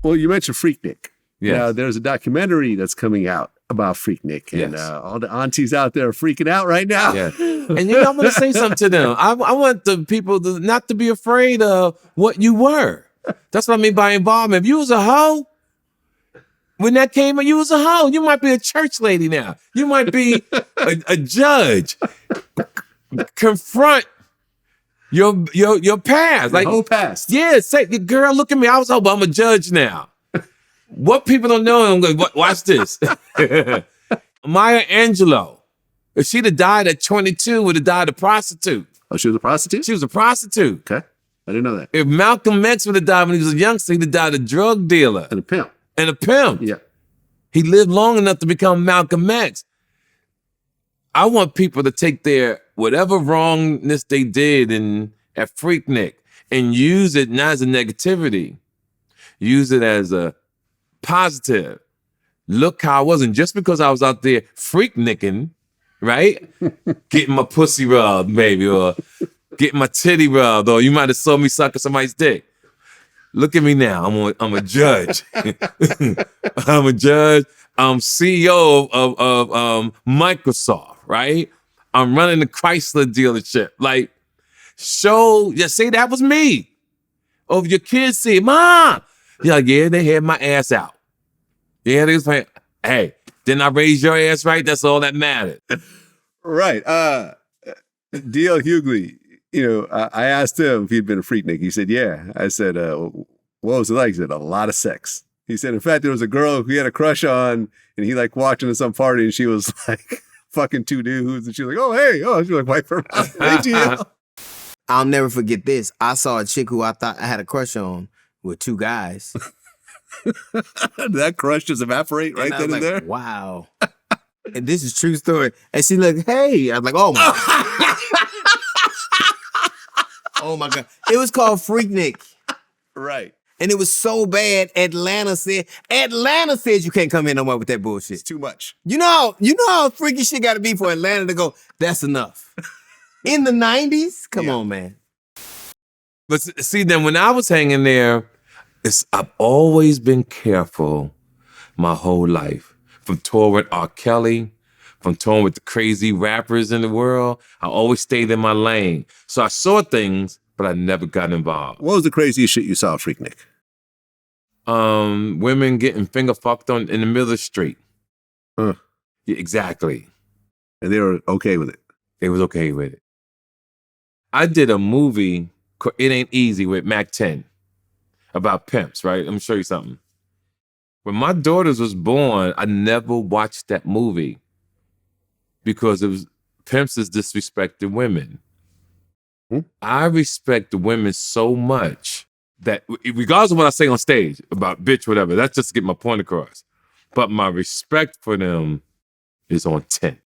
Well, you mentioned Freaknik. Yes. Now, there's a documentary that's coming out about Freaknik, and all the aunties out there are freaking out right now. Yeah. And you know, I'm going to say something to them. I want the people not to be afraid of what you were. That's what I mean by involvement. If you was a hoe, when that came in, you was a hoe. You might be a church lady now. You might be a judge. Confront your past. Like whole past. Yeah, say, girl, look at me. I was a hoe, but I'm a judge now. What people don't know, I'm going, watch this. Maya Angelou. If she'd have died at 22, would have died a prostitute. Oh, she was a prostitute? She was a prostitute. Okay. I didn't know that. If Malcolm X would have died when he was a youngster, he'd have died a drug dealer. And a pimp. And a pimp. Yeah. He lived long enough to become Malcolm X. I want people to take their whatever wrongness they did at Freaknik and use it not as a negativity. Use it as a positive. Look how I wasn't just because I was out there freaknicking, right? Getting my pussy rubbed, maybe, or getting my titty rubbed, or you might have saw me sucking somebody's dick. Look at me now. I'm a judge. I'm a judge. I'm CEO of Microsoft, right? I'm running the Chrysler dealership. Like, just say that was me. Or if your kids see, Mom, you're like, yeah, they had my ass out. Yeah, they was like, hey, didn't I raise your ass right? That's all that mattered. Right. DL Hughley, I asked him if he'd been a Freaknik. He said, yeah. I said, what was it like? He said, a lot of sex. He said, in fact, there was a girl he had a crush on, and he like walked into some party, and she was like fucking two dudes, and she was like, oh, hey. Oh, she was like, wipe her mouth. Hey, DL. I'll never forget this. I saw a chick who I thought I had a crush on with two guys. That crush just evaporate right then and there? Wow. And this is true story. And she like, hey. I was like, oh my God. Oh my God. It was called Freaknik. Right. And it was so bad, Atlanta said you can't come in no more with that bullshit. It's too much. You know how freaky shit got to be for Atlanta to go, that's enough. In the 90s? Come on, man. But see, then when I was hanging there, I've always been careful my whole life. From touring with R. Kelly, from touring with the crazy rappers in the world, I always stayed in my lane. So I saw things, but I never got involved. What was the craziest shit you saw at Freaknik? Women getting finger fucked in the middle of the street. Huh. Yeah, exactly. And they were okay with it? They was okay with it. I did a movie, It Ain't Easy, with Mac 10 about pimps, right? Let me show you something. When my daughters was born, I never watched that movie because it was pimps is disrespecting women. I respect the women so much that regardless of what I say on stage about bitch, whatever, that's just to get my point across. But my respect for them is on 10.